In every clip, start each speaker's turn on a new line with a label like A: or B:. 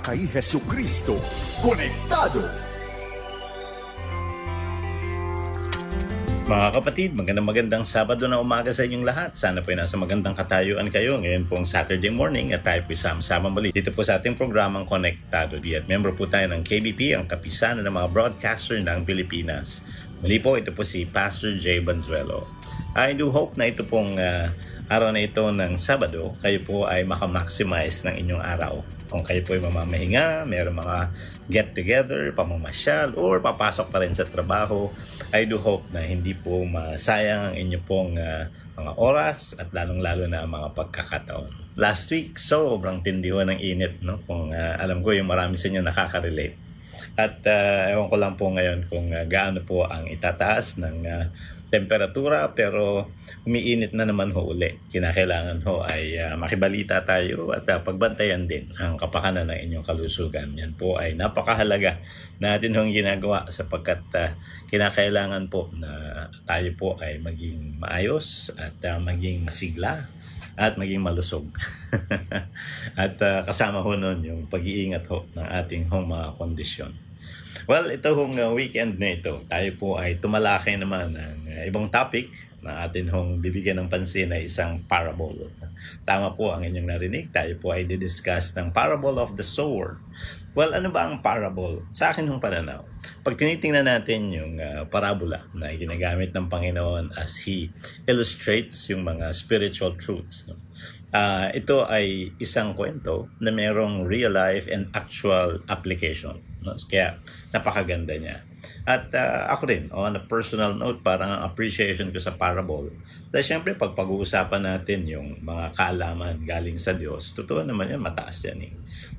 A: kay Hesu Kristo. Konektado!
B: Mga kapatid, magandang Sabado na umaga sa inyong lahat. Sana po ay nasa magandang katayuan kayo. Ngayon pong Saturday morning at tayo po sama muli dito po sa ating programang Konektado. At member po tayo ng KBP, ang kapisanan ng mga broadcaster ng Pilipinas. Muli po, ito po si Pastor Jay Banzuelo. I do hope na ito pong araw na ito ng Sabado, kayo po ay makamaximize ng inyong araw. Kung kayo po ay mamamahinga, mayroong mga get-together, pamamasyal, or papasok pa rin sa trabaho, I do hope na hindi po masayang ang inyong pong mga oras at lalong-lalo na mga pagkakataon. Last week, sobrang tindiwan ng init, no? Kung alam ko yung marami sa inyo nakaka-relate. At ewan ko lang po ngayon kung gaano po ang itataas ng temperatura, pero umiinit na naman ho uli. Kinakailangan ho ay makibalita tayo at pagbantayan din ang kapakanan ng inyong kalusugan. Yan po ay napakahalaga natin hong ginagawa sapagkat kinakailangan po na tayo po ay maging maayos at maging masigla at maging malusog. At kasama ho nun yung pag-iingat ho ng ating mga kondisyon. Well, ito hong weekend na ito, tayo po ay tumalakay naman ng ibang topic na atin hong bibigyan ng pansin ay isang parable. Tama po ang inyong narinig, tayo po ay didiscuss ng parable of the sower. Well, ano ba ang parable? Sa akin hong pananaw, pag tinitingnan natin yung parabola na ginagamit ng Panginoon as He illustrates yung mga spiritual truths, no? Ito ay isang kwento na mayroong real life and actual application, no? Kaya napakaganda niya. At ako rin, on a personal note, parang appreciation ko sa parable. Dahil syempre, pag pag-uusapan natin yung mga kaalaman galing sa Diyos, totoo naman yan, mataas yan eh.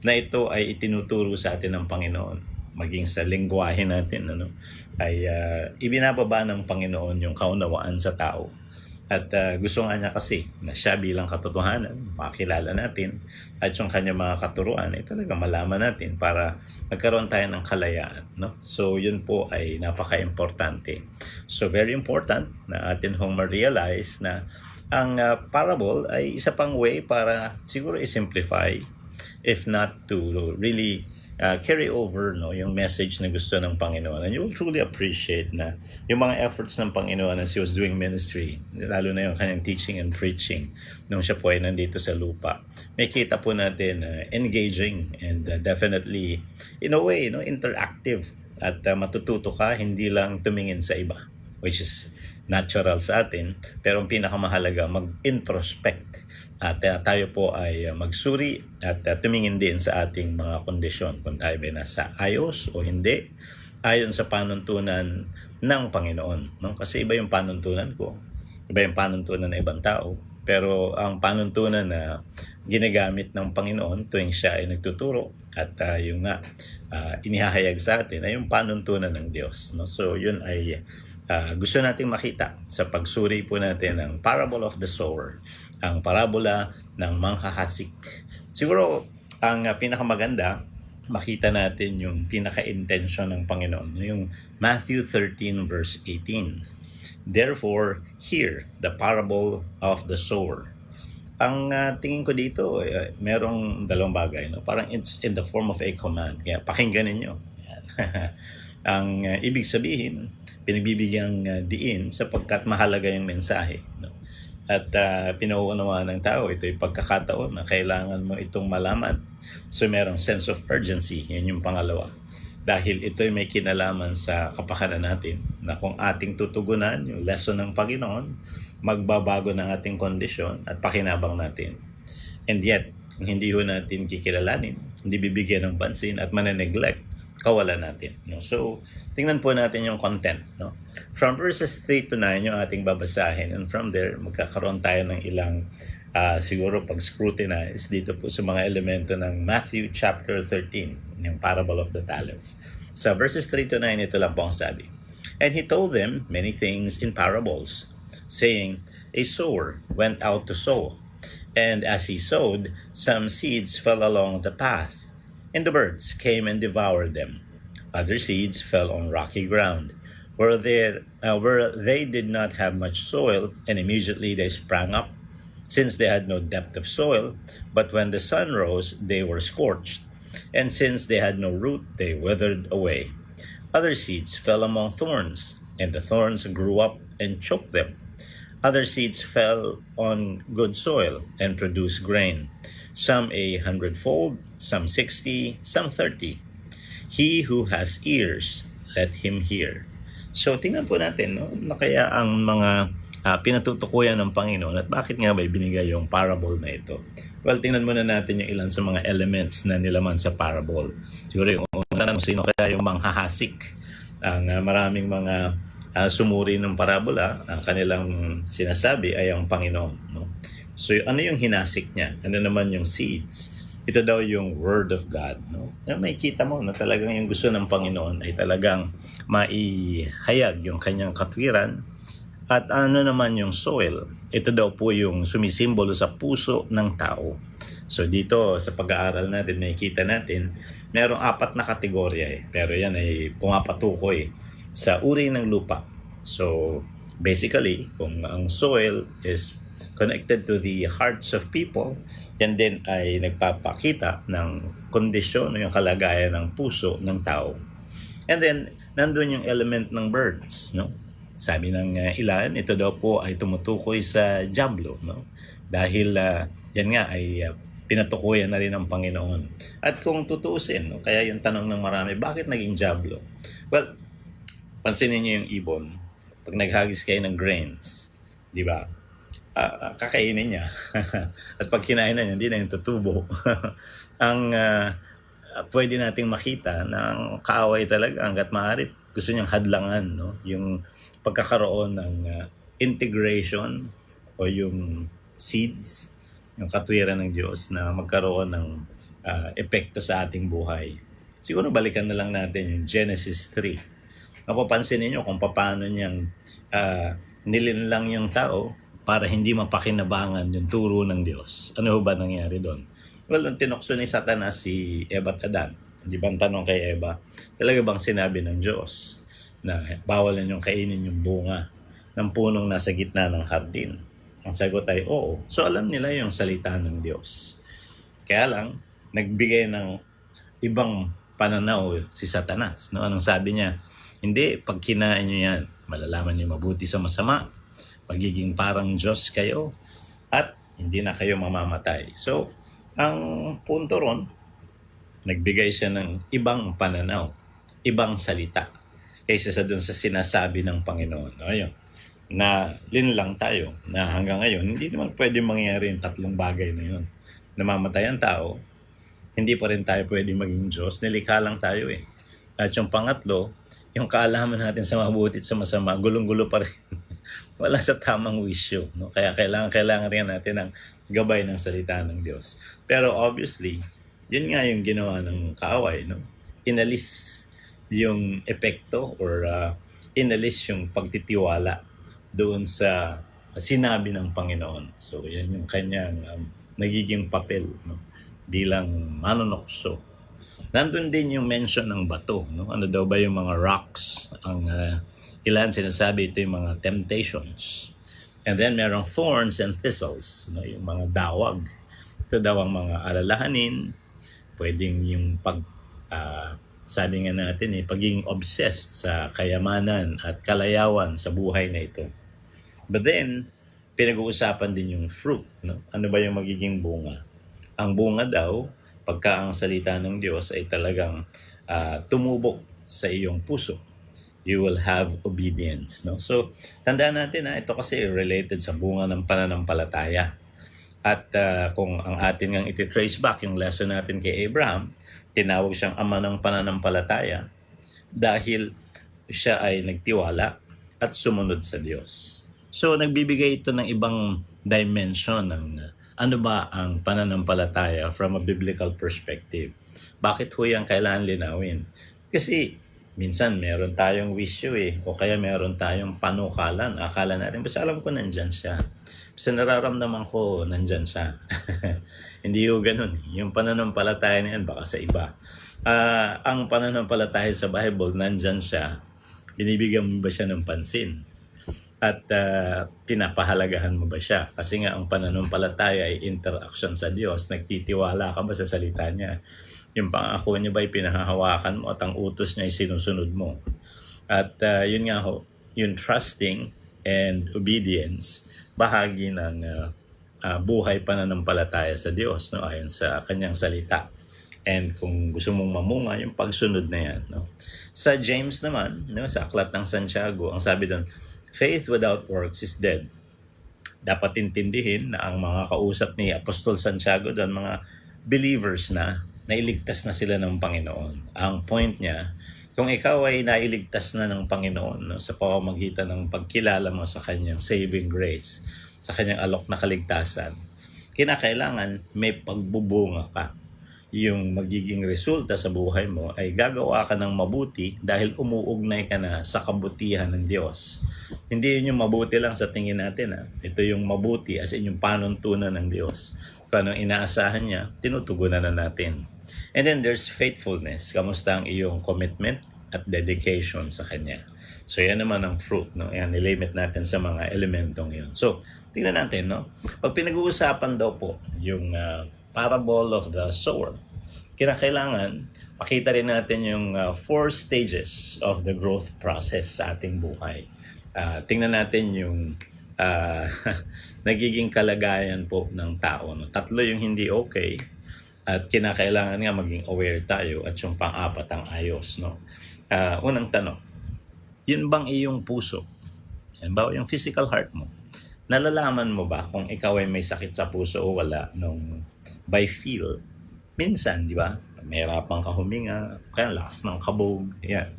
B: Na ito ay itinuturo sa atin ng Panginoon. Maging sa lengguwahe natin, ay ibinababa ng Panginoon yung kaunawaan sa tao. At gusto nga niya kasi na siya bilang katotohanan, makilala natin, at yung kanyang mga katuruan ay talaga malaman natin para magkaroon tayo ng kalayaan. No? So yun po ay napaka-importante. So very important na atin hong ma-realize na ang parable ay isa pang way para siguro i-simplify, if not to really carry over yung message na gusto ng Panginoon. And you will truly appreciate na yung mga efforts ng Panginoon as He was doing ministry, lalo na yung kanyang teaching and preaching nung siya po ay nandito sa lupa. May kita po natin engaging and definitely in a way interactive at matututo ka hindi lang tumingin sa iba, which is natural sa atin, pero ang pinakamahalaga mag-introspect at tayo po ay magsuri at tumingin din sa ating mga kondisyon kung tayo ba nasa ayos o hindi ayon sa panuntunan ng Panginoon, no? Kasi iba yung panuntunan ko, iba yung panuntunan ng ibang tao, pero ang panuntunan na ginagamit ng Panginoon tuwing siya ay nagtuturo at yung inihahayag sa atin ay yung panuntunan ng Diyos, no? So yun ay gusto nating makita sa pagsuri po natin ng parable of the sower, ang parabola ng manghahasik. Siguro ang pinakamaganda, makita natin yung pinaka-intention ng Panginoon, yung Matthew 13 verse 18. Therefore, hear the parable of the sower. Ang tingin ko dito, merong dalawang bagay, no? Parang it's in the form of a command. Kaya pakinggan ninyo. Ang ibig sabihin, pinagbibigyan diin sapagkat mahalaga yung mensahe, no? At pinauunawaan ng tao, ito yung pagkakataon na kailangan mo itong malaman. So merong sense of urgency, yan yung pangalawa. Dahil ito ay may kinalaman sa kapakanan natin na kung ating tutugunan yung lesson ng Panginoon, magbabago ng ating kondisyon at pakinabang natin. And yet, kung hindi ho natin kikilalanin, hindi bibigyan ng pansin at maneneglect, kawalan natin, no? So, tingnan po natin yung content, no? From verses 3 to 9 yung ating babasahin, and from there, magkakaroon tayo ng ilang siguro pag-scrutinize dito po sa mga elemento ng Matthew chapter 13, yung parable of the talents. Sa verses 3 to 9, ito lang po ang sabi. And he told them many things in parables, saying, a sower went out to sow, and as he sowed, some seeds fell along the path, and the birds came and devoured them. Other seeds fell on rocky ground, where they did not have much soil, and immediately they sprang up, since they had no depth of soil. But when the sun rose, they were scorched, And since they had no root, they withered away. Other seeds fell among thorns, and the thorns grew up and choked them. Other seeds fell on good soil and produced grain, some 100-fold, some 60, some 30. He who has ears, let him hear. So tingnan po natin na kaya ang mga pinatutukuyan ng Panginoon at bakit nga ba binigay yung parable na ito. Well, tingnan muna natin yung ilan sa mga elements na nilaman sa parable. Siguro yung una kung sino kaya yung manghahasik. Ang maraming mga sumuri ng parabola, ang kanilang sinasabi ay ang Panginoon. No? So ano yung hinasik niya? Ano naman yung seeds? Ito daw yung Word of God. No? May kita mo na talagang yung gusto ng Panginoon ay talagang maihayag yung kanyang katwiran. At ano naman yung soil? Ito daw po yung sumisimbolo sa puso ng tao. So dito sa pag-aaral natin, makikita natin, merong 4 na kategorya pero yan ay pumapatukoy sa uri ng lupa. So basically, kung ang soil is connected to the hearts of people, yan din ay nagpapakita ng kondisyon o yung kalagayan ng puso ng tao. And then, nandun yung element ng birds, no? Sabi ng ilan, ito daw po ay tumutukoy sa diablo, no? Dahil yan nga ay pinatukuyan na rin ng Panginoon. At kung tutuusin, no? Kaya yung tanong ng marami, bakit naging diablo? Well, pansinin niyo yung ibon. Pag naghagis kayo ng grains, di ba? Kakainin niya. At pag kinain na niya, hindi na yung tutubo. Ang pwede nating makita na ang kaaway talaga hanggat maaari gusto niyang hadlangan, no? Yung pagkakaroon ng integration o yung seeds, yung katwiran ng Diyos na magkaroon ng epekto sa ating buhay. Siguro balikan na lang natin yung Genesis 3. Mapapansin niyo kung paano niyang nilinlang yung tao para hindi mapakinabangan yung turo ng Diyos. Ano ba nangyari doon? Well, nung tinukso ni Satanas si Eva at Adan, di ba ang tanong kay Eva, talaga bang sinabi ng Diyos na bawal ninyong kainin yung bunga ng punong nasa gitna ng hardin? Ang sagot ay oo. So alam nila yung salita ng Diyos. Kaya lang, nagbigay ng ibang pananaw si Satanas. No? Anong sabi niya? Hindi, pag kinain nyo yan, malalaman niyo mabuti sa masama, magiging parang Diyos kayo, at hindi na kayo mamamatay. So, ang punto ron, nagbigay siya ng ibang pananaw, ibang salita, kaysa sa dun sa sinasabi ng Panginoon. Ayun, na linlang tayo, na hanggang ngayon, hindi naman pwede mangyari yung 3 bagay na yun. Namamatay ang tao, hindi pa rin tayo pwede maging Diyos, nilikha lang tayo eh. At yung pangatlo, yung kaalaman natin sa mabuti at sa masama, gulong-gulo pa rin. Wala sa tamang wisyo. No? Kaya kailangan rin natin ng gabay ng salita ng Diyos. Pero obviously, yun nga yung ginawa ng kaaway. No? Inalis yung epekto or inalis yung pagtitiwala doon sa sinabi ng Panginoon. So yan yung kanyang nagiging papel, no? Bilang manunokso. Nandun din yung mention ng bato. No? Ano daw ba yung mga rocks? Ang ilan sinasabi ito yung mga temptations. And then merong thorns and thistles. No? Yung mga dawag. Ito daw ang mga alalahanin. Pwedeng yung sabi nga natin pagiging obsessed sa kayamanan at kalayawan sa buhay na ito. But then, pinag-uusapan din yung fruit. No? Ano ba yung magiging bunga? Ang bunga daw, pagka ang salita ng Diyos ay talagang tumubok sa iyong puso, you will have obedience. No? So, tandaan natin ito kasi related sa bunga ng pananampalataya. At kung ang atin ngang iti-trace back yung lesson natin kay Abraham, tinawag siyang ama ng pananampalataya dahil siya ay nagtiwala at sumunod sa Diyos. So, nagbibigay ito ng ibang dimension ng ano ba ang pananampalataya from a biblical perspective. Bakit ho yan kailangan linawin? Kasi minsan meron tayong wisyo o kaya meron tayong panukalan. Akala natin, basta alam ko nandyan siya. Basta nararamdaman ko nandyan siya. Hindi ho ganun. Yung pananampalataya na yan baka sa iba. Ang pananampalataya sa Bible, nandyan siya. Binibigyan mo ba siya ng pansin? At pinapahalagahan mo ba siya? Kasi nga ang pananampalataya ay interaction sa Diyos. Nagtitiwala ka ba sa salita niya? Yung pangako niya ba'y pinahahawakan mo at ang utos niya ay sinusunod mo. At yun nga ho, yung trusting and obedience, bahagi ng buhay pananampalataya sa Diyos, no, ayon sa kanyang salita. And kung gusto mong mamunga, yung pagsunod na yan. No? Sa James naman, no, sa Aklat ng Santiago, ang sabi doon, faith without works is dead. Dapat intindihin na ang mga kausap ni Apostol Santiago doon, mga believers na nailigtas na sila ng Panginoon. Ang point niya, kung ikaw ay nailigtas na ng Panginoon, no, sa pamamagitan ng pagkilala mo sa kanyang saving grace, sa kanyang alok na kaligtasan, kinakailangan may pagbubunga ka. Yung magiging resulta sa buhay mo ay gagawa ka ng mabuti dahil umuugnay ka na sa kabutihan ng Diyos. Hindi yun yung mabuti lang sa tingin natin. Ito yung mabuti as in yung panuntunan ng Diyos. Kung anong inaasahan niya, tinutugunan na natin. And then there's faithfulness. Kamusta ang iyong commitment at dedication sa Kanya. So yan naman ang fruit. No? Yan, nilimit natin sa mga elementong yun. So, tingnan natin. No? Pag pinag-uusapan daw po yung parable of the sower, kinakailangan makita rin natin yung 4 stages of the growth process sa ating buhay. Tingnan natin yung nagiging kalagayan po ng tao. No? 3 yung hindi okay at kinakailangan nga maging aware tayo at yung pang-4 ang ayos. No? Unang tanong, yun bang iyong puso? Yan ba yung physical heart mo? Nalalaman mo ba kung ikaw ay may sakit sa puso o wala nung by feel? Minsan, di ba? Mahirapan ka huminga, kaya lakas ng kabog. Yan.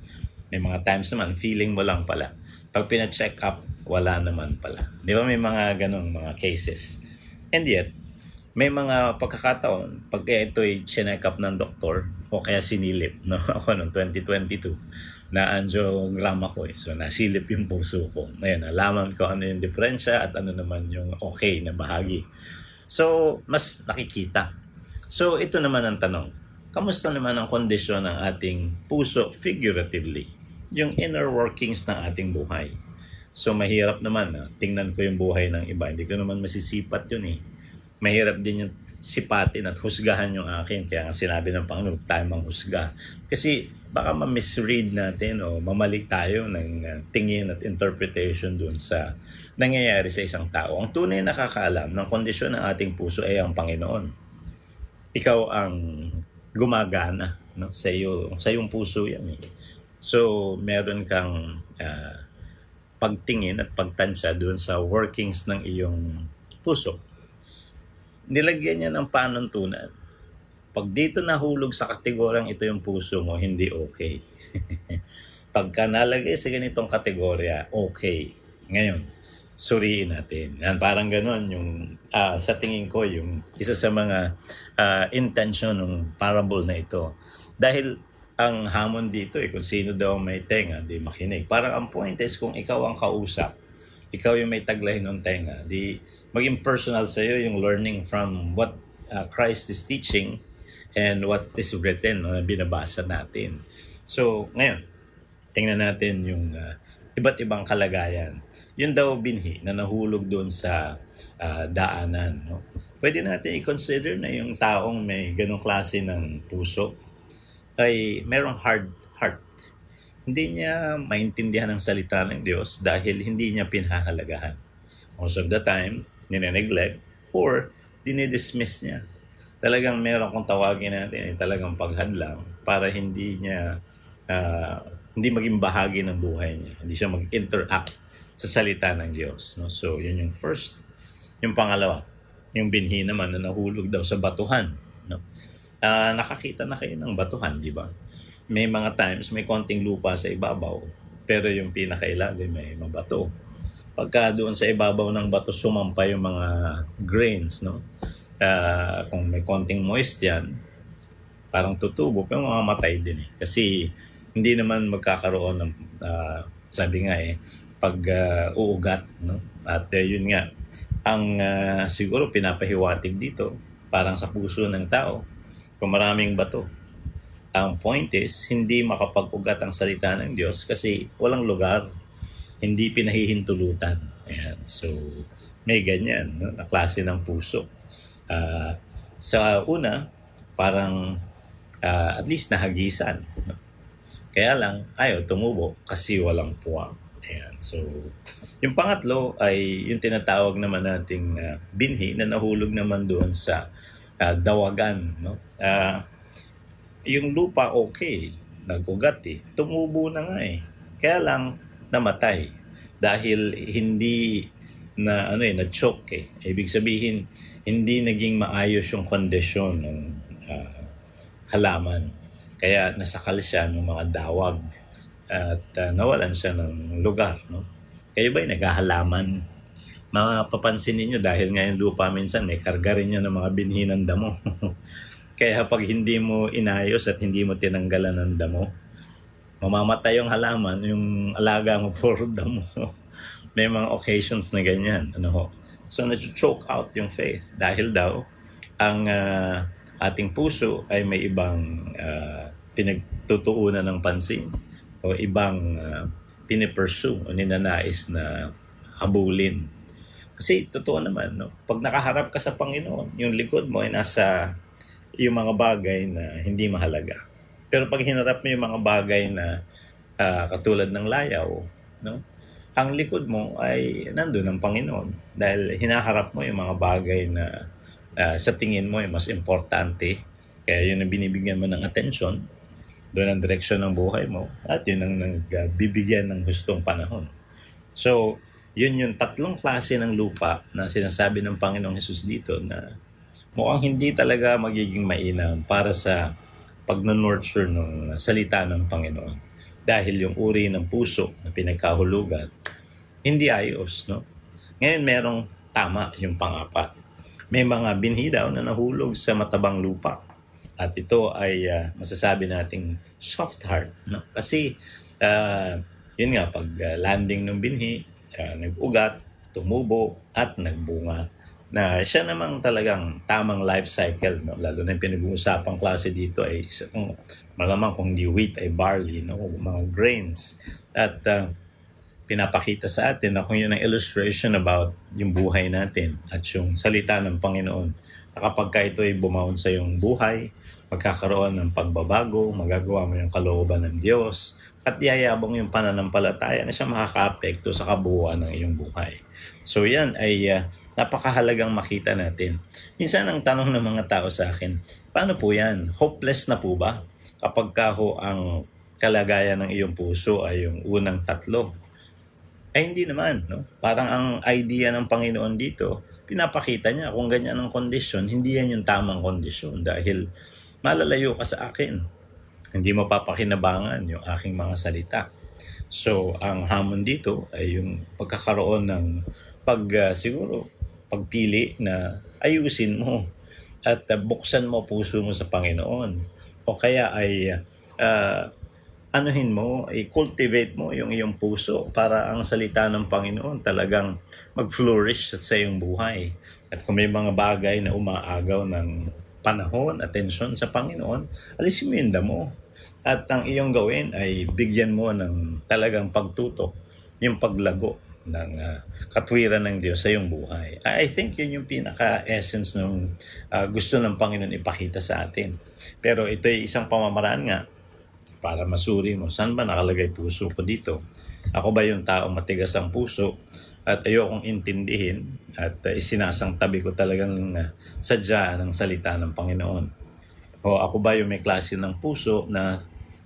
B: May mga times naman, feeling mo lang pala. Pag pina-check up, wala naman pala. Di ba may mga ganong mga cases? And yet, may mga pagkakataon, pag ito'y check up ng doktor, o kaya sinilip, no? Ako noong 2022, na angiograma ko So, nasilip yung puso ko. Ngayon, nalaman ko ano yung diferensya at ano naman yung okay na bahagi. So, mas nakikita. So, ito naman ang tanong. Kamusta naman ang kondisyon ng ating puso figuratively? Yung inner workings ng ating buhay. So, mahirap naman. Tingnan ko yung buhay ng iba. Hindi ko naman masisipat yun eh. Mahirap din yung sipatin at husgahan yung akin. Kaya sinabi ng Panginoon, huwag tayo manghusga. Kasi baka ma-misread natin o mamali tayo ng tingin at interpretation dun sa nangyayari sa isang tao. Ang tunay nakakaalam ng kondisyon ng ating puso ay ang Panginoon. Ikaw ang gumagana, no? Sa iyong puso yan eh. So, meron kang pagtingin at pagtansya doon sa workings ng iyong puso. Nilagyan niya ng panuntunan. Pag dito nahulog sa kategoryang ito yung puso mo, hindi okay. Pagka nalagay sa ganitong kategorya, okay. Ngayon, suriin natin. Yan, parang gano'n yung sa tingin ko yung isa sa mga intention ng parable na ito. Dahil ang hamon dito kung sino daw may tenga, di makinig. Parang ang point is kung ikaw ang kausap, ikaw yung may taglay ng tenga, di maging personal sa iyo yung learning from what Christ is teaching and what is written, no, na binabasa natin. So, ngayon, tingnan natin yung iba't ibang kalagayan. Yun daw binhi na nahulog doon sa daanan. No? Pwede natin i-consider na yung taong may ganong klase ng puso ay merong hard heart. Hindi niya maintindihan ang salita ng Diyos dahil hindi niya pinahahalagahan. Most of the time, nine-neglect or dinidismiss niya. Talagang meron kung tawagin natin talagang paghadlang para hindi niya hindi maging bahagi ng buhay niya. Hindi siya mag-interact sa salita ng Diyos. No? So, yun yung first. Yung pangalawa, yung binhi naman na nahulog daw sa batuhan. No? Nakakita na kayo ng batuhan, di ba? May mga times, may konting lupa sa ibabaw, pero yung pinakailalim may mabato. Pagka doon sa ibabaw ng bato, sumampa yung mga grains, no? Kung may konting moist yan, parang tutubo, pero mamamatay din eh. Kasi hindi naman magkakaroon ng sabi nga pag uugat, no? At yun nga ang siguro pinapahiwatig dito parang sa puso ng tao kung maraming bato. Ang point is hindi makapag-ugat ang salita ng Diyos kasi walang lugar, hindi pinahihintulutan. Ayan. So may ganyan, no? Na klase ng puso. Sa una parang at least nahagisan. No? Kaya lang, ayaw tumubo kasi walang puwang. Ayan. So, yung pangatlo ay yung tinatawag naman nating binhi na nahulog naman doon sa dawagan. No? Yung lupa okay, nag-ugat tumubo na nga Kaya lang, namatay. Dahil hindi na-choke Ibig sabihin, hindi naging maayos yung kondisyon ng halaman. Kaya nasakal siya ng mga dawag at nawalan siya ng lugar. No? Kayo ba'y naghahalaman? Mapapansin ninyo dahil ngayon lupa minsan may karga rin yan ng mga binhi ng damo. Kaya pag hindi mo inayos at hindi mo tinanggalan ng damo, mamamatay yung halaman, yung alaga mo puro damo. May mga occasions na ganyan. So na-choke out yung faith dahil daw ang ating puso ay may ibang pinagtutuunan ng pansin o ibang pinipursue o ninanais na habulin. Kasi totoo naman, pag nakaharap ka sa Panginoon, yung likod mo ay nasa yung mga bagay na hindi mahalaga. Pero pag hinarap mo yung mga bagay na katulad ng layaw, ang likod mo ay nandun ang Panginoon dahil hinaharap mo yung mga bagay na sa tingin mo ay mas importante. Kaya yun ang binibigyan mo ng atensyon, doon ang direksyon ng buhay mo at yun ang nagbibigyan ng hustong panahon. So, yun yung tatlong klase ng lupa na sinasabi ng Panginoong Hesus dito na mukhang hindi talaga magiging mainam para sa pag-nurture ng salita ng Panginoon. Dahil yung uri ng puso na pinagkahulugan, hindi ayos. Ngayon merong tama yung pangapat. May mga binhi daw na nahulog sa matabang lupa. At ito ay masasabi nating soft heart. Kasi yun nga, pag landing ng binhi, nag-ugat, tumubo, at nagbunga. Na siya namang talagang tamang life cycle. Lalo na yung pinag-uusapang klase dito ay malamang kung di wheat ay barley, mga grains. At pinapakita sa atin na kung yun ang illustration about yung buhay natin at yung salita ng Panginoon. Na kapag ka ito ay bumaon sa iyong buhay, magkakaroon ng pagbabago, magagawa mo yung kalooban ng Diyos, at yayabong yung pananampalataya na siya makaka-apekto sa kabuuan ng iyong buhay. So yan ay napakahalagang makita natin. Minsan ang tanong ng mga tao sa akin, paano po yan? Hopeless na po ba? Kapag ka ang kalagayan ng iyong puso ay yung unang tatlo. Ay hindi naman. Parang ang idea ng Panginoon dito, pinapakita niya kung ganyan ang kondisyon, hindi yan yung tamang kondisyon dahil malalayo ka sa akin. Hindi mo papakinabangan yung aking mga salita. So, ang hamon dito ay yung pagkakaroon ng siguro pagpili na ayusin mo at buksan mo puso mo sa Panginoon. O kaya ay i-cultivate mo yung iyong puso para ang salita ng Panginoon talagang mag-flourish sa iyong buhay. At kung may mga bagay na umaagaw ng panahon, atensyon sa Panginoon, alisin mo yung damo. At ang iyong gawin ay bigyan mo ng talagang pagtutok, yung paglago ng katwiran ng Diyos sa iyong buhay. I think yun yung pinaka-essence ng gusto ng Panginoon ipakita sa atin. Pero ito ay isang pamamaraan nga para masuri mo, saan ba nakalagay puso ko dito? Ako ba yung taong matigas ang puso at ayokong intindihin at isinasangtabi ko talagang sadya ng salita ng Panginoon? O ako ba yung may klase ng puso na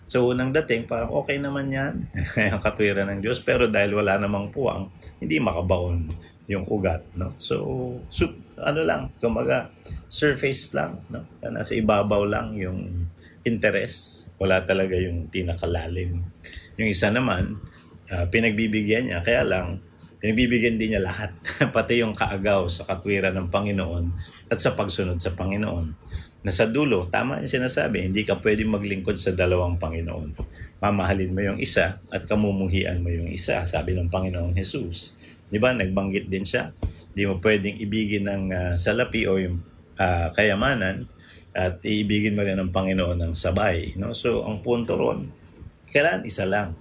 B: sa unang dating parang okay naman yan, ang katwiran ng Diyos, pero dahil wala namang puwang, hindi makabaon yung ugat. So kumbaga, surface lang. Nasa ibabaw lang yung interest. Wala talaga yung pinakalalim. Yung isa naman, pinagbibigyan niya, kaya lang, pinagbibigyan din niya lahat. Pati yung kaagaw sa katwiran ng Panginoon at sa pagsunod sa Panginoon. Na sa dulo, tama yung sinasabi, hindi ka pwedeng maglingkod sa dalawang Panginoon. Mamahalin mo yung isa at kamumuhian mo yung isa, sabi ng Panginoong Jesus. Di ba? Nagbanggit din siya. Hindi mo pwedeng ibigin ng salapi o yung kayamanan at iibigin mo rin ng Panginoon ng sabay. So, ang punto ron, kailangan isa lang.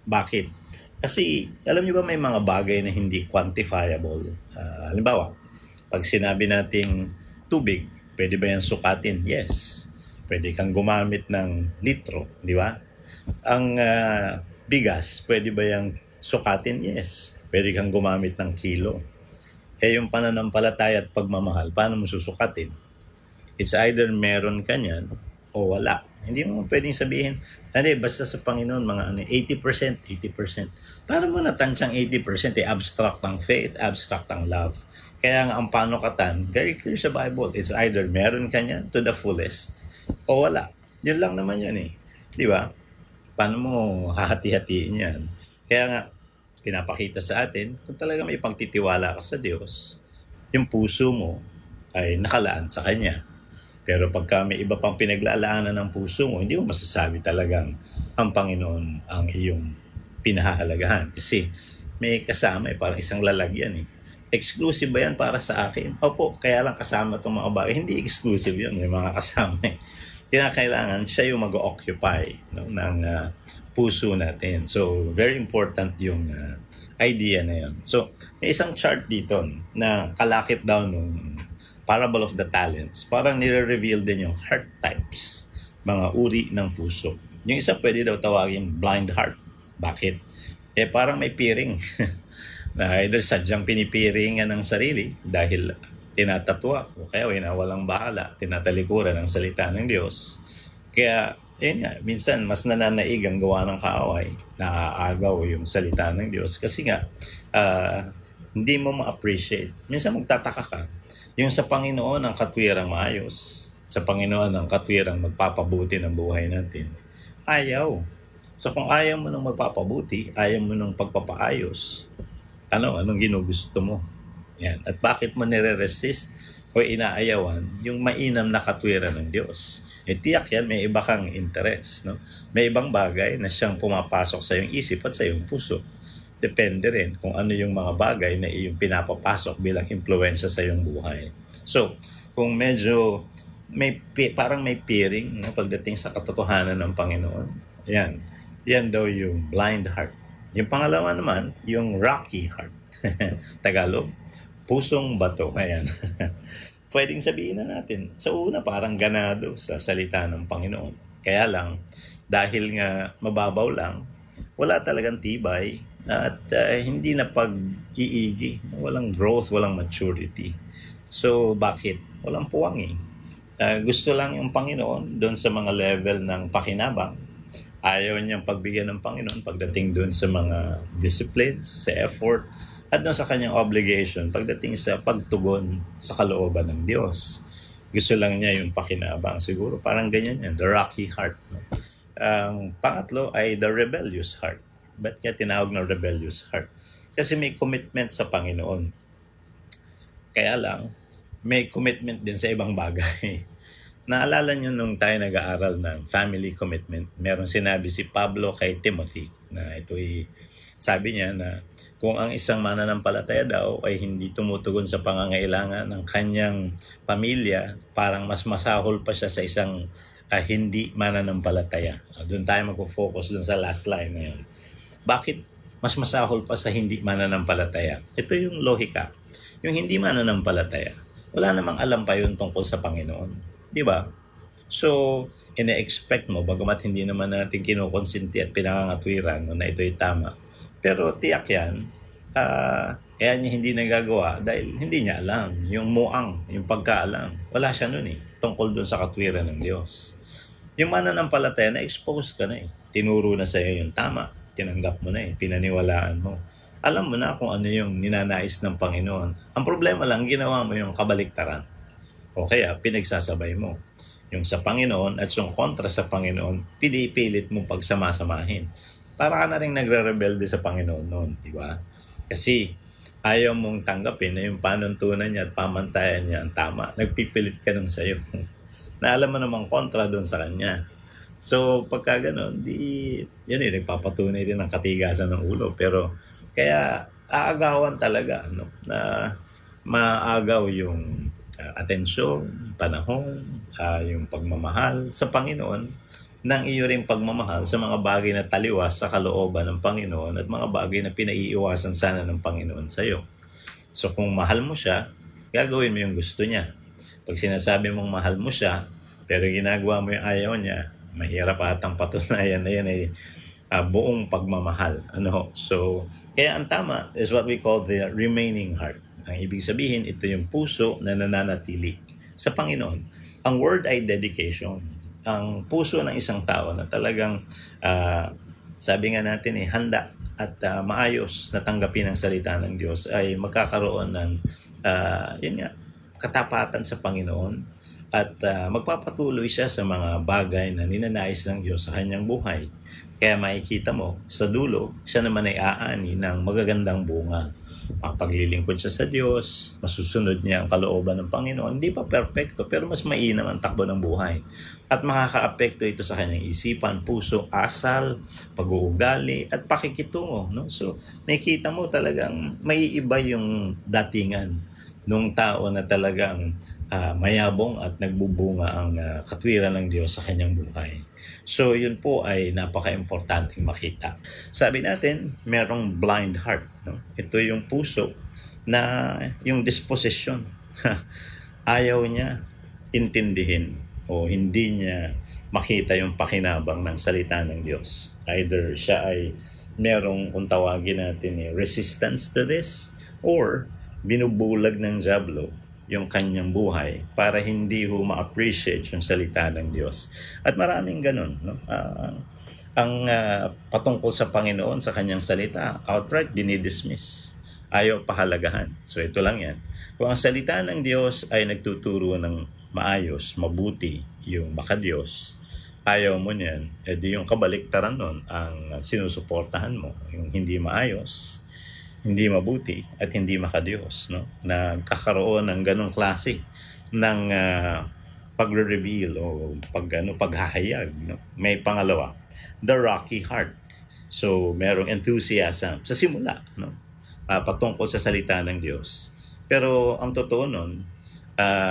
B: Bakit? Kasi, alam niyo ba may mga bagay na hindi quantifiable? Halimbawa, pag sinabi nating tubig, pwede ba yan sukatin? Yes. pwede kang gumamit ng litro, di ba? Ang bigas, pwede ba yung sukatin? Yes. Pwede kang gumamit ng kilo. Yung pananampalataya at pagmamahal, paano mo susukatin? It's either meron ka niyan o wala. Hindi mo pwedeng sabihin, basta sa Panginoon, mga 80%, 80%. Paano mo natansyang 80%? Abstract ang faith, abstract ang love. Kaya nga ang panukatan, very clear sa Bible, it's either meron ka niyan to the fullest o wala. Yun lang naman yun Di ba? Paano mo hahati-hatiin yan? Kaya nga, pinapakita sa atin, kung talaga may pagtitiwala ka sa Diyos, yung puso mo ay nakalaan sa Kanya. Pero pagka may iba pang pinaglalaanan ng puso mo, hindi mo masasabi talagang ang Panginoon ang iyong pinahahalagahan. Kasi may kasama parang isang lalagyan Exclusive ba yan para sa akin? Opo, kaya lang kasama itong mga bagay. Hindi exclusive yun, may mga kasama Kinakailangan siya yung mag-occupy ng puso natin. So, very important yung idea na yun. So, may isang chart dito na kalakip daw nung Parable of the Talents. Parang nire-reveal din yung heart types, mga uri ng puso. Yung isa pwede daw tawagin blind heart. Bakit? Parang may piring. Na either sadyang pinipiringan ng sarili dahil tinatatwa o kaya walang bahala, tinatalikuran ang salita ng Diyos. Kaya, minsan mas nananaig ang gawa ng kaaway, naaagaw yung salita ng Diyos kasi nga, hindi mo ma-appreciate. Minsan magtataka ka, yung sa Panginoon ang katwirang maayos, sa Panginoon ang katwirang magpapabuti ng buhay natin, ayaw. So kung ayaw mo ng magpapabuti, ayaw mo ng pagpapaayos, anong ginugusto mo? Yan. At bakit mo nire-resist o inaayawan yung mainam na katwiran ng Diyos? Tiyak yan, may iba kang interest. No? May ibang bagay na siyang pumapasok sa iyong isip at sa iyong puso. Depende rin kung ano yung mga bagay na iyong pinapapasok bilang impluensya sa iyong buhay. So, kung medyo parang may peering pagdating sa katotohanan ng Panginoon, yan daw yung blind heart. Yung pangalawa naman, yung rocky heart. Tagalog, pusong bato. Ayan. Pwedeng sabihin na natin, sa una parang ganado sa salita ng Panginoon. Kaya lang, dahil nga mababaw lang, wala talagang tibay at hindi na pag-iigi. Walang growth, walang maturity. So, bakit? Walang puwang gusto lang yung Panginoon doon sa mga level ng pakinabang. Ayaw niyang pagbigyan ng Panginoon pagdating doon sa mga disciplines, sa effort, at doon sa kanyang obligation pagdating sa pagtugon sa kalooban ng Diyos. Gusto lang niya yung pakinabang. Siguro parang ganyan yan, the rocky heart. No? Ang pangatlo ay the rebellious heart. Ba't kaya tinawag na rebellious heart? Kasi may commitment sa Panginoon. Kaya lang, may commitment din sa ibang bagay. Naalala niyo nung tayo nag-aaral ng family commitment, meron sinabi si Pablo kay Timothy na sabi niya na kung ang isang mananampalataya daw ay hindi tumutugon sa pangangailangan ng kanyang pamilya, parang mas masahol pa siya sa isang hindi mananampalataya. Doon tayo magpo-focus doon sa last line na yun. Bakit mas masahol pa sa hindi mananampalataya? Ito yung lohika. Yung hindi mananampalataya, wala namang alam pa yun tungkol sa Panginoon. Di ba? So, ina-expect mo, bagamat hindi naman natin kinukonsinti at pinangangatwiran na ito'y tama. Pero tiyak yan, kaya niya hindi nagagawa dahil hindi niya alam. Yung muang, yung pagkaalam, wala siya nun tungkol dun sa katwiran ng Diyos. Yung mananampalataya, na-expose ka na Tinuro na sa'yo yung tama. Tinanggap mo na pinaniwalaan mo. Alam mo na kung ano yung ninanais ng Panginoon. Ang problema lang, ginawa mo yung kabaliktaran. O kaya, pinagsasabay mo. Yung sa Panginoon at yung kontra sa Panginoon, pinipilit mong pagsamasamahin. Para ka na rin nagre-rebelde sa Panginoon noon, di ba? Kasi ayaw mong tanggapin na yung panuntunan niya at pamantayan niya ang tama. Nagpipilit ka nun sa'yo. Na alam mo namang kontra doon sa kanya. So, pagka ganun, nagpapatunay din ang katigasan ng ulo. Pero, kaya aagawan talaga, na maagaw yung atensyon, panahon, yung pagmamahal sa Panginoon, ng iyo ring pagmamahal sa mga bagay na taliwas sa kalooban ng Panginoon at mga bagay na pinaiiwasan sana ng Panginoon sa iyo. So kung mahal mo siya, gagawin mo yung gusto niya. Pag sinasabi mong mahal mo siya, pero ginagawa mo yung ayaw niya, mahirap atang patunayan na yan ay buong pagmamahal. Ano? So, kaya ang tama is what we call the remaining heart. Ang ibig sabihin, ito yung puso na nananatili sa Panginoon. Ang word ay dedication. Ang puso ng isang tao na talagang, sabi nga natin handa at maayos na tanggapin ang salita ng Diyos ay magkakaroon ng yun nga, katapatan sa Panginoon at magpapatuloy siya sa mga bagay na ninanais ng Diyos sa kanyang buhay. Kaya makikita mo, sa dulo, siya naman ay aani ng magagandang bunga. Paglilingkod siya sa Diyos, masusunod niya ang kalooban ng Panginoon. Hindi pa perfecto, pero mas mainam ang takbo ng buhay. At makaka-apekto ito sa kanyang isipan, puso, asal, pag-uugali, at pakikitungo. No? So, nakikita mo talagang may iba yung datingan nung tao na talagang mayabong at nagbubunga ang katwiran ng Diyos sa kanyang buhay. So, yun po ay napaka-importanting makita. Sabi natin, merong blind heart. No? Ito yung puso na yung disposition. Ayaw niya intindihin o hindi niya makita yung pakinabang ng salita ng Diyos. Either siya ay merong, kung tawagin natin, resistance to this, or binubulag ng diablo yung kanyang buhay para hindi ho ma-appreciate yung salita ng Diyos. At maraming ganun. No? Ang patungkol sa Panginoon, sa kanyang salita, outright dinidismiss. Ayaw pahalagahan. So ito lang yan. Kung ang salita ng Diyos ay nagtuturo ng maayos, mabuti, yung makadiyos, ayaw mo niyan, edi yung kabaliktaran nun ang sinusuportahan mo. Yung hindi maayos, hindi mabuti at hindi makadiyos, no? Na kakaroon ng ganong klase ng pagre-reveal o paghahayag, no? May pangalawa, the rocky heart. So merong enthusiasm sa simula, no? Patungkol sa salita ng Diyos. Pero ang totoo nun,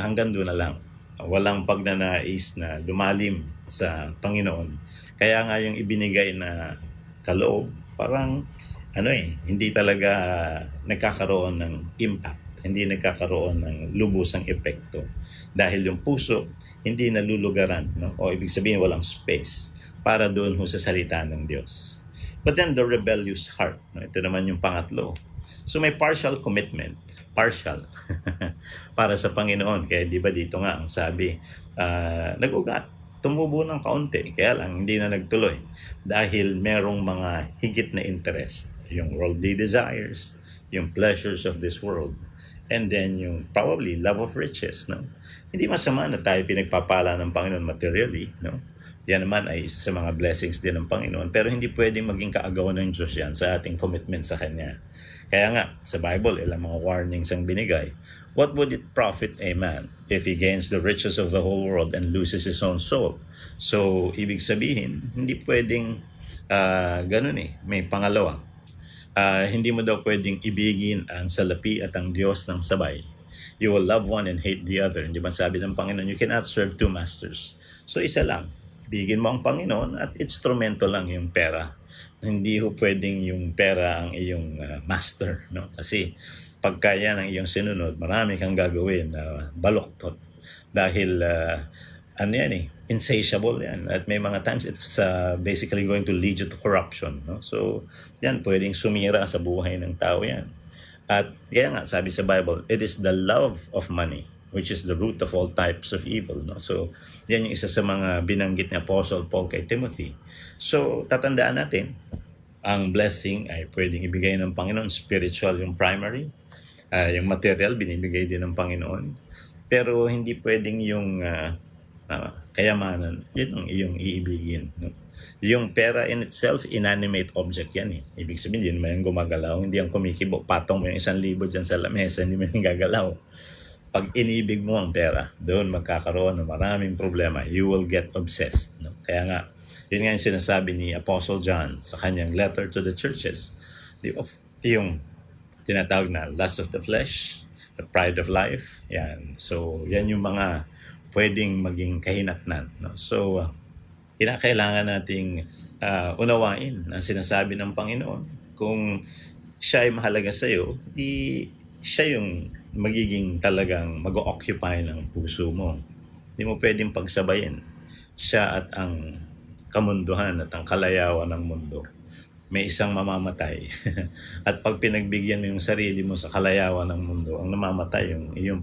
B: hanggang doon na lang. Walang pagnanais na lumalim sa Panginoon. Kaya nga yung ibinigay na kaloob, parang hindi talaga nagkakaroon ng impact, hindi nagkakaroon ng lubusang epekto. Dahil yung puso, hindi nalulugaran, no? O ibig sabihin, walang space para doon sa salita ng Diyos. But then the rebellious heart, no? Ito naman yung pangatlo. So may partial commitment, partial, para sa Panginoon. Kaya di ba dito nga ang sabi, nag-ugat, tumubo ng kaunti, kaya lang hindi na nagtuloy. Dahil merong mga higit na interest. Yung worldly desires, yung pleasures of this world, and then yung probably love of riches. No? Hindi masama na tayo pinagpapala ng Panginoon materially. No? Yan naman ay isa sa mga blessings din ng Panginoon. Pero hindi pwedeng maging kaagawan ng Diyos yan sa ating commitment sa Kanya. Kaya nga, sa Bible, ilang mga warnings ang binigay. What would it profit a man if he gains the riches of the whole world and loses his own soul? So, ibig sabihin, hindi pwedeng ganun May pangalawa. Hindi mo daw pwedeng ibigin ang salapi at ang Diyos ng sabay. You will love one and hate the other. Hindi ba sabi ng Panginoon, you cannot serve two masters. So isa lang, ibigin mo ang Panginoon at instrumento lang yung pera. Hindi ho pwedeng yung pera ang iyong master. No? Kasi pagka yan ang iyong sinunod, marami kang gagawin na baloktot. Dahil insatiable yan. At may mga times it's basically going to lead you to corruption. No? So, yan, pwedeng sumira sa buhay ng tao yan. At kaya nga, sabi sa Bible, it is the love of money, which is the root of all types of evil. No? So, yan yung isa sa mga binanggit ni Apostle Paul kay Timothy. So, tatandaan natin, ang blessing ay pwedeng ibigay ng Panginoon. Spiritual yung primary. Yung material, binibigay din ng Panginoon. Pero hindi pwedeng yung kayamanan, yun ang iyong iibigin. No? Yung pera in itself, inanimate object yan Ibig sabihin, hindi naman yung gumagalaw, hindi yung kumikibo. Patong mo yung 1,000 dyan sa lamesa, hindi mo yung gagalaw. Pag inibig mo ang pera, doon magkakaroon ng maraming problema. You will get obsessed. No? Kaya nga, yun nga yung sinasabi ni Apostle John sa kanyang letter to the churches. Yung tinatawag na lust of the flesh, the pride of life. Yan. So, yan yung mga pwedeng maging kahinatnan. No? So, kinakailangan nating unawain ang sinasabi ng Panginoon. Kung siya ay mahalaga sa iyo, siya yung magiging talagang mag-occupy ng puso mo. Hindi mo pwedeng pagsabayin siya at ang kamunduhan at ang kalayawan ng mundo. May isang mamamatay. At pag pinagbigyan mo yung sarili mo sa kalayawan ng mundo, ang namamatay yung iyong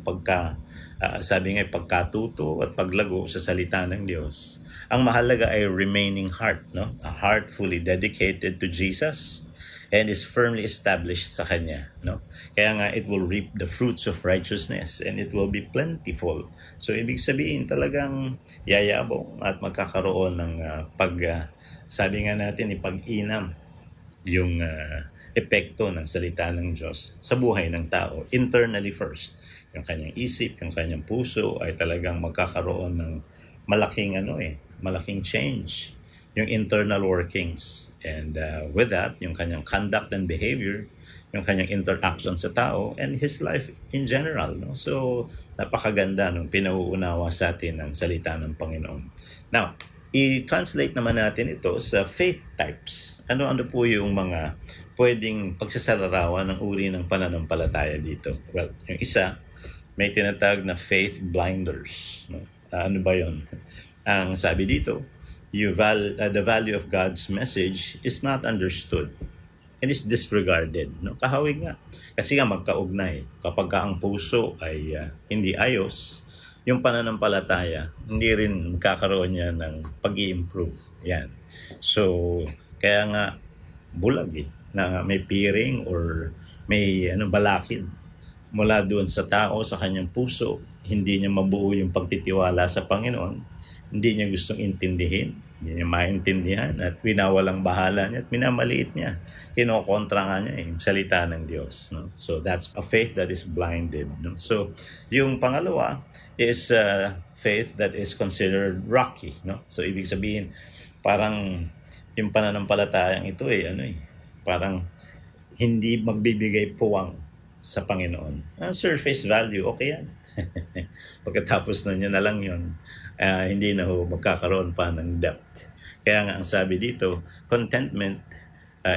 B: sabi nga, pagkatuto at paglago sa salita ng Diyos. Ang mahalaga ay remaining heart, no? A heart fully dedicated to Jesus and is firmly established sa Kanya, no? Kaya nga, it will reap the fruits of righteousness and it will be plentiful. So, ibig sabihin talagang yayabong at magkakaroon ng sabi nga natin, ipag-inam yung epekto ng salita ng Diyos sa buhay ng tao. Internally first, yung kanyang isip, yung kanyang puso ay talagang magkakaroon ng malaking change, yung internal workings. And with that, yung kanyang conduct and behavior, yung kanyang interaction sa tao, and his life in general. No? So, napakaganda nung pinauunawa sa atin ng salita ng Panginoon. Now, i-translate naman natin ito sa faith types. Ano-ano po yung mga pwedeng pagsasararawan ng uri ng pananampalataya dito? Well, yung isa, may tinatawag na faith blinders. No? Ano ba yon? Ang sabi dito, the value of God's message is not understood and is disregarded. No? Kahawig nga. Kasi nga magkaugnay. Kapag ang puso ay hindi ayos, yung pananampalataya, hindi rin magkakaroon niya ng pag-i-improve. Yan. So, kaya nga, bulag na may piring or may balakid mula doon sa tao, sa kanyang puso. Hindi niya mabuo yung pagtitiwala sa Panginoon. Hindi niya gustong intindihin. Hindi niya maintindihan at winawalang bahala niya at minamaliit niya. Kinokontra nga niya yung salita ng Diyos. No? So that's a faith that is blinded. No? So yung pangalawa is faith that is considered rocky. No? So ibig sabihin, parang yung pananampalatayang ito parang hindi magbibigay puwang sa Panginoon. Surface value, okay yan. Pagkatapos nun yun na lang yun, hindi na magkakaroon pa ng depth. Kaya nga ang sabi dito, contentment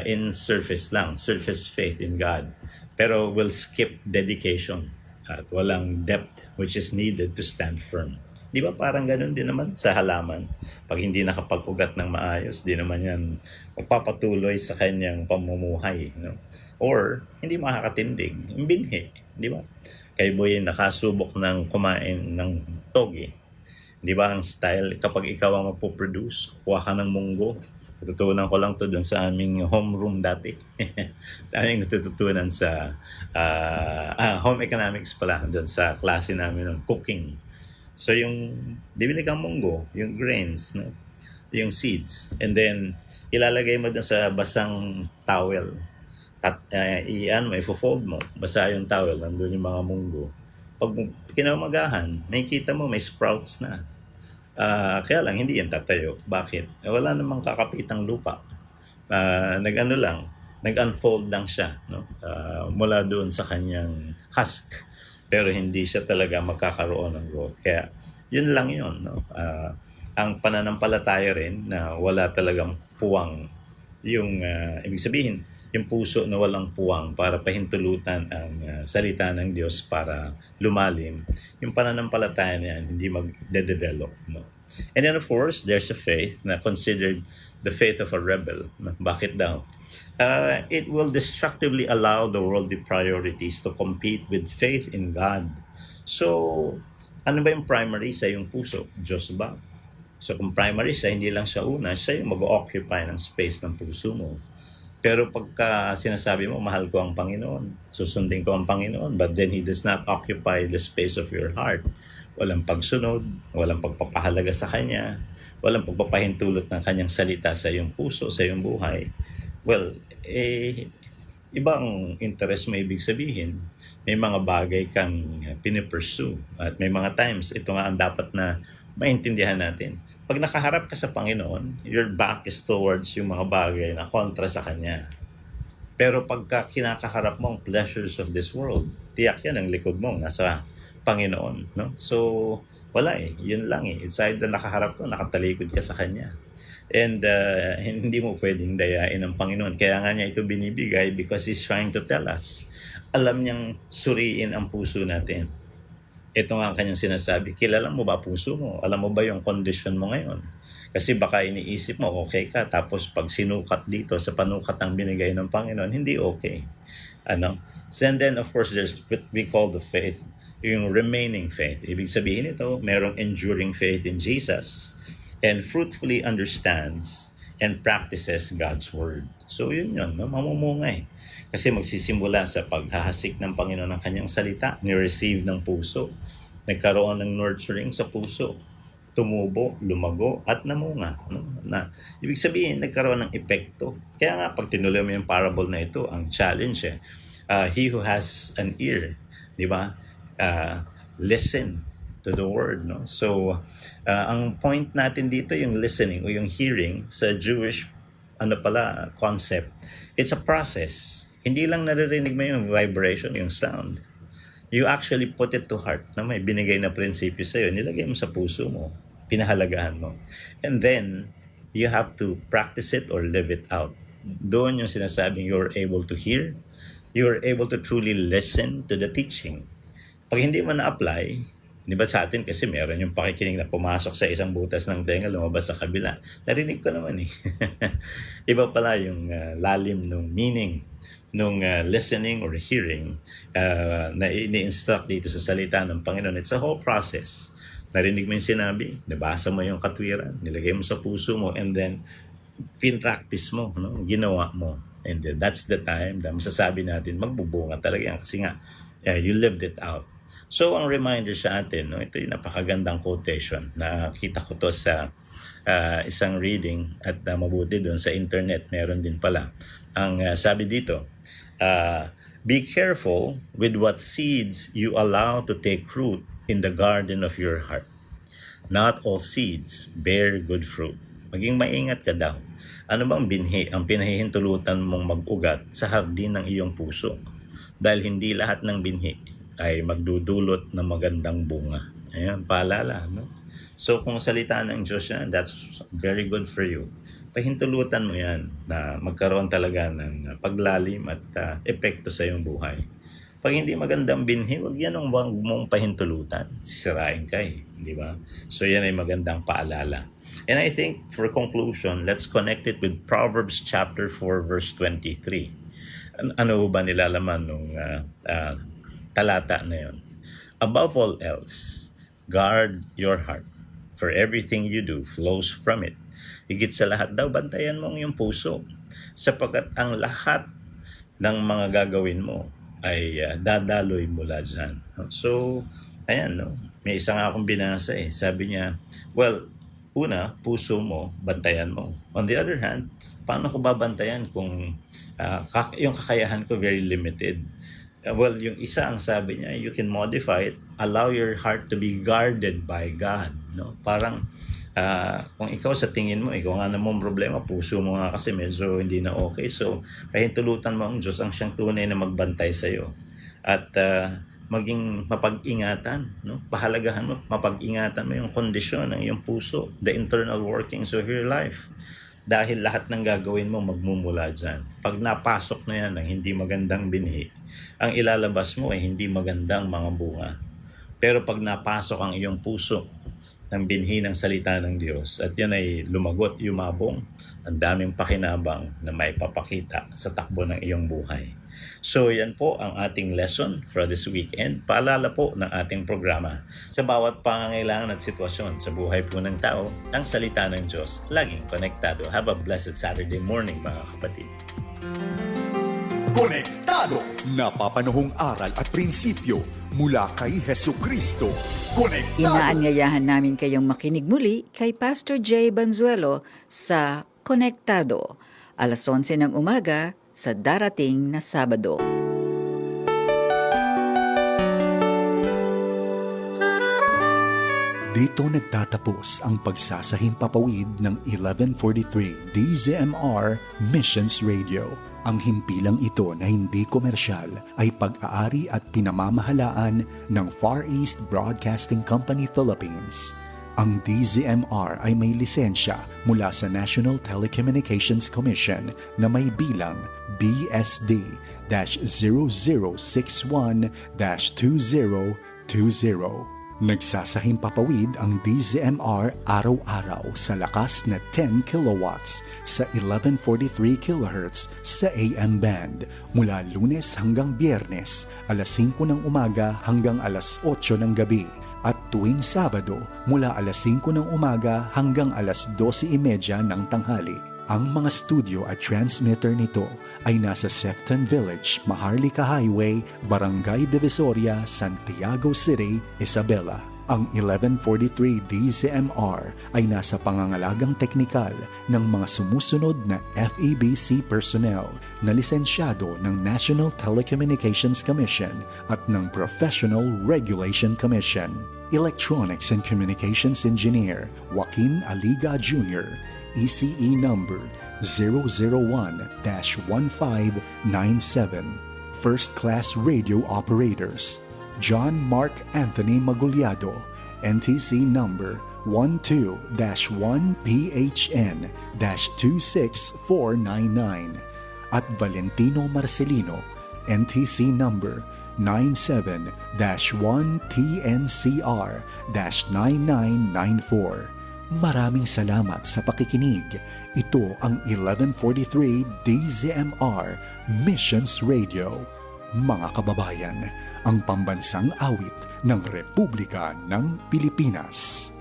B: in surface lang, surface faith in God, pero will skip dedication at walang depth which is needed to stand firm. Di ba parang ganun din naman sa halaman? Pag hindi nakapag-ugat ng maayos, di naman yan magpapatuloy sa kanyang pamumuhay. No? Or hindi makakatindig, yung binhi. Di ba? Kay Boy nakasubok ng kumain ng togi. Di ba ang style, kapag ikaw ang magpo-produce, kuha ka ng munggo. Natutunan ko lang to dun sa aming homeroom dati. Daming natutunan sa home economics pala, dun sa klase namin ng cooking. So yung bibili kang munggo, yung grains, no? Yung seeds, and then ilalagay mo dun sa basang towel. Ifo-fold mo, basa yung towel, nandun yung mga munggo. Pag kinamagahan, may kita mo, may sprouts na. Kaya lang, hindi yan tatayo. Bakit? Wala namang kakapitang lupa. Nag-unfold lang siya, no? Mula doon sa kanyang husk. Pero hindi siya talaga magkakaroon ng growth. Kaya, yun lang yun, no? Ang pananampalataya rin na wala talagang puwang yung ibig sabihin, yung puso na walang puwang para pahintulutan ang salita ng Diyos para lumalim, yung pananampalataya na yan, hindi mag-develop. No? And then of course, there's a faith na considered the faith of a rebel. No? Bakit daw? It will destructively allow the worldly priorities to compete with faith in God. So, ano ba yung primary sa iyong puso? Diyos ba? So kung primary siya, hindi lang siya una, siya yung mag-occupy ng space ng puso mo. Pero pagka sinasabi mo, mahal ko ang Panginoon, susundin ko ang Panginoon, but then He does not occupy the space of your heart. Walang pagsunod, walang pagpapahalaga sa Kanya, walang pagpapahintulot ng Kanyang salita sa iyong puso, sa iyong buhay. Well, ibang interest may ibig sabihin. May mga bagay kang pinipursue. At may mga times, ito nga ang dapat na maintindihan natin. Pag nakaharap ka sa Panginoon, your back is towards yung mga bagay na kontra sa Kanya. Pero pagka kinakaharap mo ang pleasures of this world, tiyak yan ang likod mo, nasa Panginoon. No? So, wala yun lang It's either nakaharap ko, nakatalikod ka sa Kanya. And hindi mo pwedeng dayain ang Panginoon. Kaya nga niya ito binibigay because He's trying to tell us. Alam niyang suriin ang puso natin. Ito nga ang kanyang sinasabi, kilala mo ba puso mo? Alam mo ba yung condition mo ngayon? Kasi baka iniisip mo, okay ka, tapos pag sinukat dito sa panukat ang binigay ng Panginoon, hindi okay. Ano? And then, of course, there's what we call the faith, yung remaining faith. Ibig sabihin ito, merong enduring faith in Jesus and fruitfully understands and practices God's Word. So yun, no? Mamumungay. Kasi magsisimula sa paghahasik ng Panginoon ng kanyang salita, ni-receive ng puso, nagkaroon ng nurturing sa puso, tumubo, lumago, at namunga. No? Ibig sabihin, nagkaroon ng epekto. Kaya nga, pag tinuloy mo yung parable na ito, ang challenge he who has an ear, di ba? Listen to the word. No? So, ang point natin dito, yung listening o yung hearing sa Jewish concept, it's a process. Hindi lang naririnig mo yung vibration, yung sound. You actually put it to heart na may binigay na prinsipyo sa'yo. Nilagay mo sa puso mo. Pinahalagahan mo. And then, you have to practice it or live it out. Doon yung sinasabing you're able to hear. You're able to truly listen to the teaching. Pag hindi mo na-apply, di ba sa atin kasi meron yung pakikinig na pumasok sa isang butas ng tenga, lumabas sa kabila. Narinig ko naman eh. Iba pala yung lalim ng meaning nung listening or hearing na ini-instruct dito sa salita ng Panginoon. It's a whole process. Narinig mo yung sinabi, nabasa mo yung katwiran, nilagay mo sa puso mo, and then pinractice mo, no? Ginawa mo. And then that's the time na masasabi natin, magbubunga talaga yan kasi nga, you lived it out. So, ang reminder sa atin, no, ito yung napakagandang quotation. Nakita ko to sa isang reading at mabuti doon sa internet. Meron din pala. Ang sabi dito, be careful with what seeds you allow to take root in the garden of your heart. Not all seeds bear good fruit. Maging maingat ka daw. Ano bang binhi ang pinahihintulutan mong mag-ugat sa hardin ng iyong puso? Dahil hindi lahat ng binhi ay magdudulot ng magandang bunga. Ayan, paalala, no? So, kung salita ng Diyos yan, that's very good for you. Pahintulutan mo yan na magkaroon talaga ng paglalim at epekto sa iyong buhay. Pag hindi magandang binhi, huwag yan ang mong pahintulutan. Sisirain ka di ba? So, yan ay magandang paalala. And I think, for conclusion, let's connect it with Proverbs chapter 4, verse 23. Ano ba nilalaman nung talata na yun? Above all else, guard your heart, for everything you do flows from it. Higit sa lahat daw, bantayan mo ang iyong puso, sapagkat ang lahat ng mga gagawin mo ay dadaloy mula dyan. So, ayan, no? May isa nga akong binasa Sabi niya, well, una, puso mo, bantayan mo. On the other hand, paano ko babantayan kung yung kakayahan ko very limited? Well, yung isa ang sabi niya, you can modify it, allow your heart to be guarded by God. No? Parang kung ikaw sa tingin mo, ikaw nga namang problema, puso mo nga kasi medyo hindi na okay. So, pahintulutan mo ang Diyos ang siyang tunay na magbantay sa'yo. At maging mapag-ingatan, no? Pahalagahan mo, mapag-ingatan mo yung kondisyon ng iyong puso, the internal workings of your life. Dahil lahat ng gagawin mo magmumula dyan. Pag napasok na yan ng hindi magandang binhi, ang ilalabas mo ay hindi magandang mga bunga. Pero pag napasok ang iyong puso ng binhi ng salita ng Diyos at yan ay lumagot, yumabong, ang daming pakinabang na may papakita sa takbo ng iyong buhay. So yan po ang ating lesson for this weekend. Paalala po ng ating programa. Sa bawat pangangailangan at sitwasyon sa buhay po ng tao, ang salita ng Diyos laging konektado. Have a blessed Saturday morning mga kapatid.
A: Konektado! Napapanahong aral at prinsipyo mula kay Hesukristo. Konektado!
C: Inaanyayahan namin kayong makinig muli kay Pastor Jay Banzuelo sa Konektado, alas 11 ng umaga sa darating na Sabado.
A: Dito nagtatapos ang pagsasahimpapawid ng 1143 DZMR Missions Radio. Ang himpilang ito na hindi komersyal ay pag-aari at pinamamahalaan ng Far East Broadcasting Company Philippines. Ang DZMR ay may lisensya mula sa National Telecommunications Commission na may bilang BSD-0061-20 Nagsasahimpapawid ang DZMR araw-araw sa lakas na 10 kilowatts sa 1143 kHz sa AM band mula Lunes hanggang Biyernes, alas 5 ng umaga hanggang alas 8 ng gabi at tuwing Sabado mula alas 5 ng umaga hanggang alas 12:30 ng tanghali. Ang mga studio at transmitter nito ay nasa Sefton Village, Maharlika Highway, Barangay Divisoria, Santiago City, Isabela. Ang 1143 DZMR ay nasa pangangalagang teknikal ng mga sumusunod na FEBC personnel na lisensyado ng National Telecommunications Commission at ng Professional Regulation Commission. Electronics and Communications Engineer Joaquin Aliga Jr., ECE number 001-1597. First Class Radio Operators John Mark Anthony Maguliado, NTC number 12-1PHN-26499 at Valentino Marcelino, NTC number 97-1TNCR-9994. Maraming salamat sa pakikinig. Ito ang 1143 DZMR Missions Radio. Mga kababayan, ang pambansang awit ng Republika ng Pilipinas.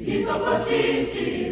D: Kita pasisi